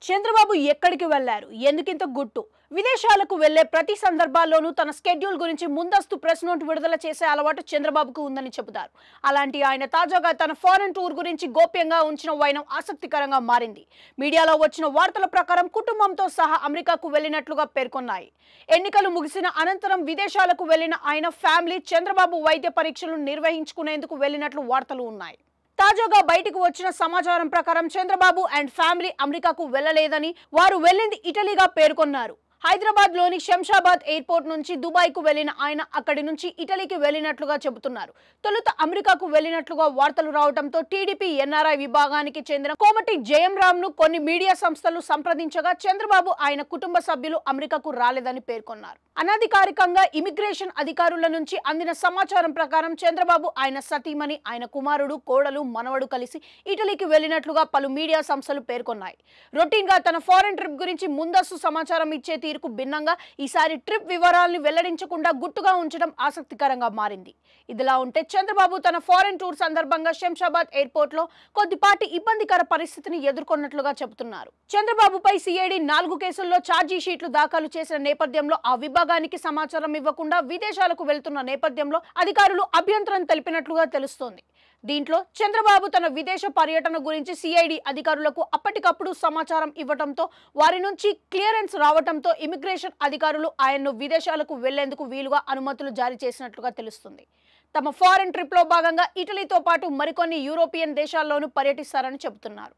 చంద్రబాబు ఎక్కడికి వెళ్లారు? ఎందుకింత గుట్టు? విదేశాలకు వెళ్లే ప్రతి సందర్భాల్లోనూ తన స్కెడ్యూల్ గురించి ముందస్తు ప్రెస్ నోట్ విడుదల చేసే అలవాటు చంద్రబాబుకు ఉందని చెబుతారు. అలాంటి ఆయన తాజాగా తన ఫారెన్ టూర్ గురించి గోప్యంగా ఉంచిన వైనం ఆసక్తికరంగా మారింది. మీడియాలో వచ్చిన వార్తల ప్రకారం కుటుంబంతో సహా అమెరికాకు వెళ్లినట్లుగా పేర్కొన్నాయి. ఎన్నికలు ముగిసిన అనంతరం విదేశాలకు వెళ్లిన ఆయన ఫ్యామిలీ చంద్రబాబు వైద్య పరీక్షలు నిర్వహించుకునేందుకు వెళ్లినట్లు వార్తలు ఉన్నాయి. తాజాగా బయటకు వచ్చిన సమాచారం ప్రకారం చంద్రబాబు అండ్ ఫ్యామిలీ అమెరికాకు వెళ్లలేదని, వారు వెళ్లింది ఇటలీగా పేర్కొన్నారు. హైదరాబాద్ లోని శంషాబాద్ ఎయిర్పోర్ట్ నుంచి దుబాయ్ కు వెళ్లిన ఆయన అక్కడి నుంచి ఇటలీకి వెళ్లినట్లుగా చెబుతున్నారు. తొలుత అమెరికాకు వెళ్లినట్లుగా వార్తలు రావడంతో టీడీపీ ఎన్ఆర్ఐ విభాగానికి చెందిన కోమటి జయంరామ్ ను కొన్ని మీడియా సంస్థలు సంప్రదించగా చంద్రబాబు ఆయన కుటుంబ సభ్యులు అమెరికాకు రాలేదని పేర్కొన్నారు. అనధికారికంగా ఇమిగ్రేషన్ అధికారుల నుంచి అందిన సమాచారం ప్రకారం చంద్రబాబు ఆయన సతీమణి, ఆయన కుమారుడు, కోడలు, మనవడు కలిసి ఇటలీకి వెళ్లినట్లుగా పలు మీడియా సంస్థలు పేర్కొన్నాయి. రొటీన్ గా తన ఫారెన్ ట్రిప్ గురించి ముందస్తు సమాచారం ఇచ్చే తీరుకు భిన్నంగా ఈసారి ట్రిప్ వివరాలను వెల్లడించకుండా గుట్టుగా ఉంచడం ఆసక్తికరంగా మారింది. ఇదిలా ఉంటే చంద్రబాబు తన ఫారెన్ టూర్ సందర్భంగా శంషాబాద్ ఎయిర్పోర్ట్ లో కొద్దిపాటి ఇబ్బందికర పరిస్థితిని ఎదుర్కొన్నట్లుగా చెబుతున్నారు. చంద్రబాబుపై సిఐడి 4 కేసుల్లో ఛార్జీ షీట్లు దాఖలు చేసిన నేపథ్యంలో ఆ విభాగానికి సమాచారం ఇవ్వకుండా విదేశాలకు వెళ్తున్న నేపథ్యంలో అధికారులు అభ్యంతరం తెలిపినట్లుగా తెలుస్తోంది. దీంట్లో చంద్రబాబు తన విదేశ పర్యటన గురించి సిఐడి అధికారులకు అప్పటికప్పుడు సమాచారం ఇవ్వడంతో వారి నుంచి క్లియరెన్స్ రావడంతో ఇమిగ్రేషన్ అధికారులు ఆయన్ను విదేశాలకు వెళ్లేందుకు వీలుగా అనుమతులు జారీ చేసినట్లుగా తెలుస్తుంది. తమ ఫారెన్ ట్రిప్ లో భాగంగా ఇటలీతో పాటు మరికొన్ని యూరోపియన్ దేశాల్లోనూ పర్యటిస్తారని చెబుతున్నారు.